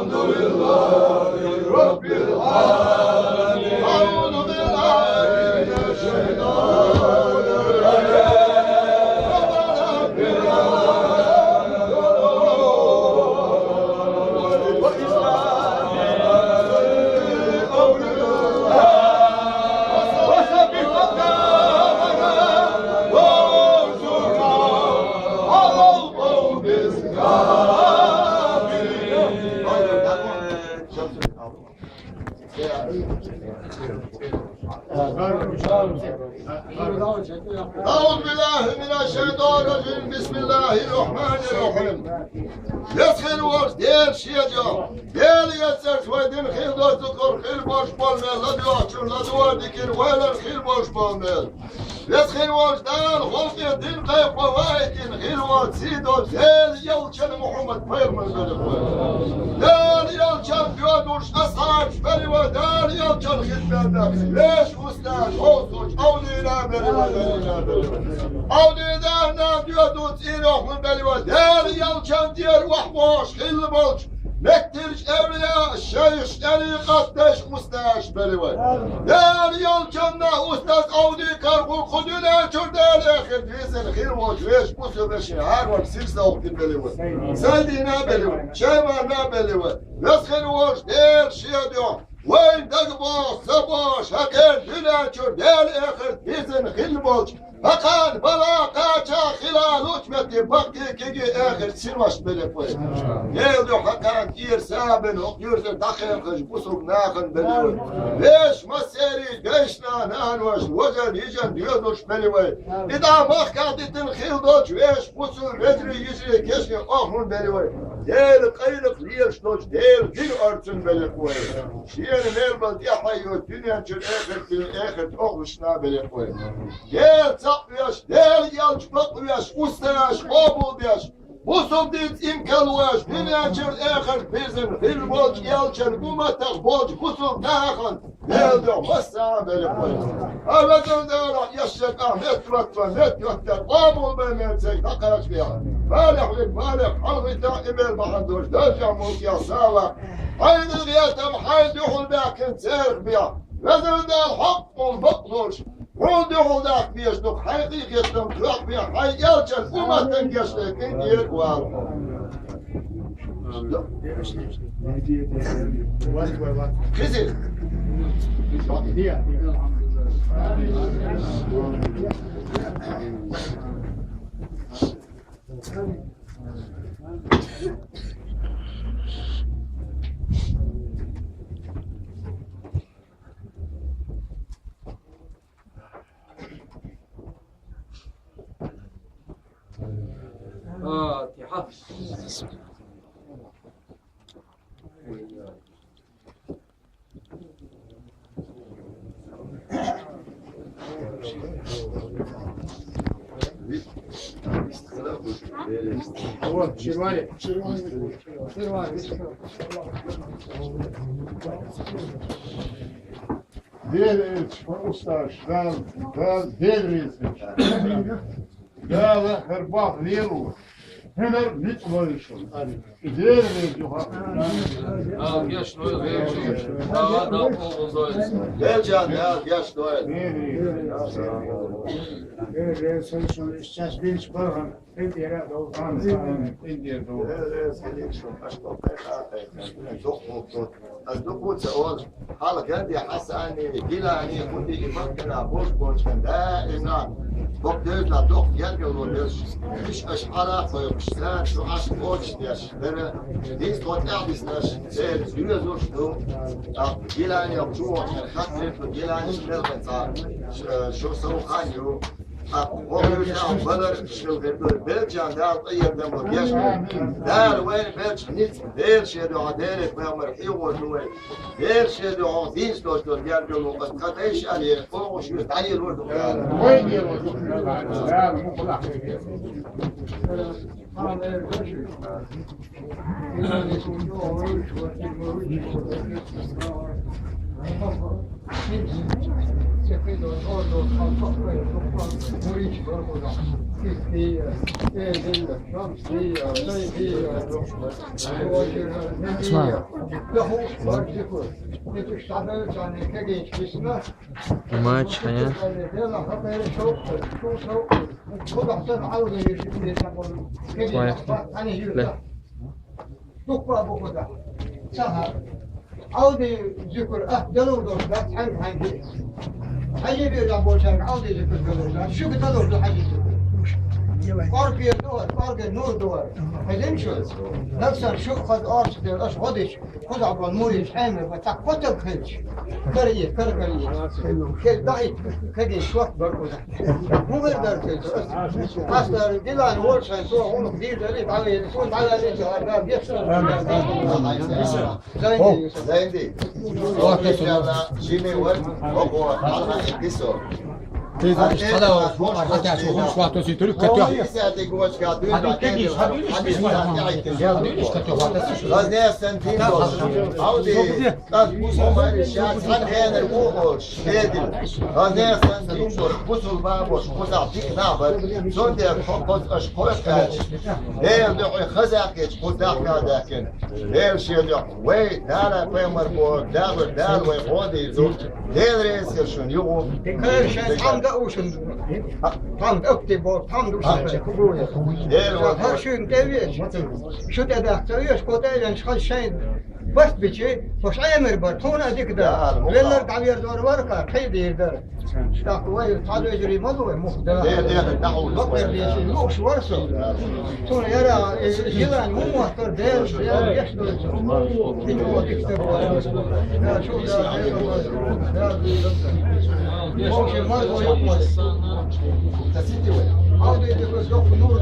Elhamdülillahi Rabbil alemin. Euzu billahi mineşşeytanirracim. أعوذ بالله من الشيطان الرجيم بسم الله الرحمن الرحيم يسخن ورش دير شيجا دير يسر شويدين خيل دوز ذكر خيل باش بالميل لدو عشر لدو ديكين ويلر خيل باش بالميل يسخن ورش دال خلقي دين قيب ووايتين خيل ورش سيدو دير يلشن محمد خير من ذلك دير يلشن بيودوش أصحاب شبري ودير يلشن خدمة ليش مستاش خوصوش أولينا بلي Avdü'den diyorduk İrohun beli der yalçan diğer vahboş hilli bolç Mektir evliya şeyh tarikatteş mustaş beli var der yalçanla ustaz Avdü kargul kudüne çördel ehir dizin hil bolç veş bu söbeşi her var sirse oktin beli var Seydine beli var şeyman ne beli var Veskin hoş der şiye diyor Vay dagboş saboş haker düne çördel ehir dizin hil bolç Fakat bana kaça hilal uçmeti baktı ki ahir sirvaş belek var. Geldi hakan yer sabın okuyorsa dakil kış busum nakın beli var. Beş maseri beşna nanvaş vajan hican diyorduş beli var. İda mahkaditin hildoç beş busul vezri yüzü keşke ahun beli var. Değil kaylık liyeş doç değil bir örtün belek var. Şiir melbaz yahayyot dünya çür ahir oğluşna belek var. Gel Yaş, değer yalç bakıyaş, ustayaş, obul yaş. Bu subdit imkaluyaş, dünyaçır ehir bizim, fil bolç yalçır, bu matak bolç, kusum dağın. Geldi masa böyle koyuz. Ağabeyim de yaşayacak Ahmet Turat'la net göster, obul beymeyecek, takaraç bir yan. Malih, halgı taimel bahandoş, dörcan mulkiya sağla. Haydi giyatem, haydi hulbekin serh bir yan. Vezirde hakkul bakloş. Oldu oldak biyoştuk, hakikaten kulak bir hayyalçın, umatın geçtiğin yer var. Kızıl. فاتحة Şirvani. Değer ustaş, vel devrilsin. Değer herbah liru. Hener nit varışın. Değer veriyor. Yaş Noel daha da olmaz. Gel can ya, yaş Noel. Evet, sonuçta işçiz bir iş var. Indiye doğru. Indiye doğru. الدكتور سؤال حالك عندي حساني جيلاني كنت يفكر بوش بوش كان دائما وقت يطلع دوق يرجعوا ليش مش اشعارا فيقشتان شو عاش بوش ديش بره ديس توت اعدس ناش سير يوزوش دو جيلاني يقشوا كان خاطر جيلاني شمال بنصار شو سو خانيو وقت يطلع بدر شو غير بلجان دار طيب دم وكيش دار وين بلج نيت دير شيء دو عدالك ما مرحي وشوي دير شيء دو عزيز دو دو يرجعوا قد قديش عليه فوق شو تعير ورد وين يروح؟ لا مخلع. Maç hayat. عودي ذكر دلور دور ذات حن حنجي حاجة بيرجع بوشان عودي ذكر دلور شو كتدور ده حاجة فرق دور فرق نور دور هذين شو نفسا شو خد أرش ده أش غدش خد عبر الموريش حامل فتقطع خلش كريه كريه كل ضعيف كذي شو بركو ده مو غير درك أصلا دلان ورشان سو هون كبير ده اللي على يسون على اللي جهار بيحصل زين دي جيمي ورد وهو على الكسر tam öktebor tam düşse kubuya her şeyin deviş şu da dahtırıyor kodayla çıkan şey bas biçi hoş ayamır bar tona dikda veller davyer doğru var ka kaydı yerder takvayı tadı mazu ve muhda bakır bir şey yok şu varsa sonra yara yılan muhtar der ya yaşlı bir o dikte bu ya şu da ya o şey mazu yapmaz عودي يدرسوك نور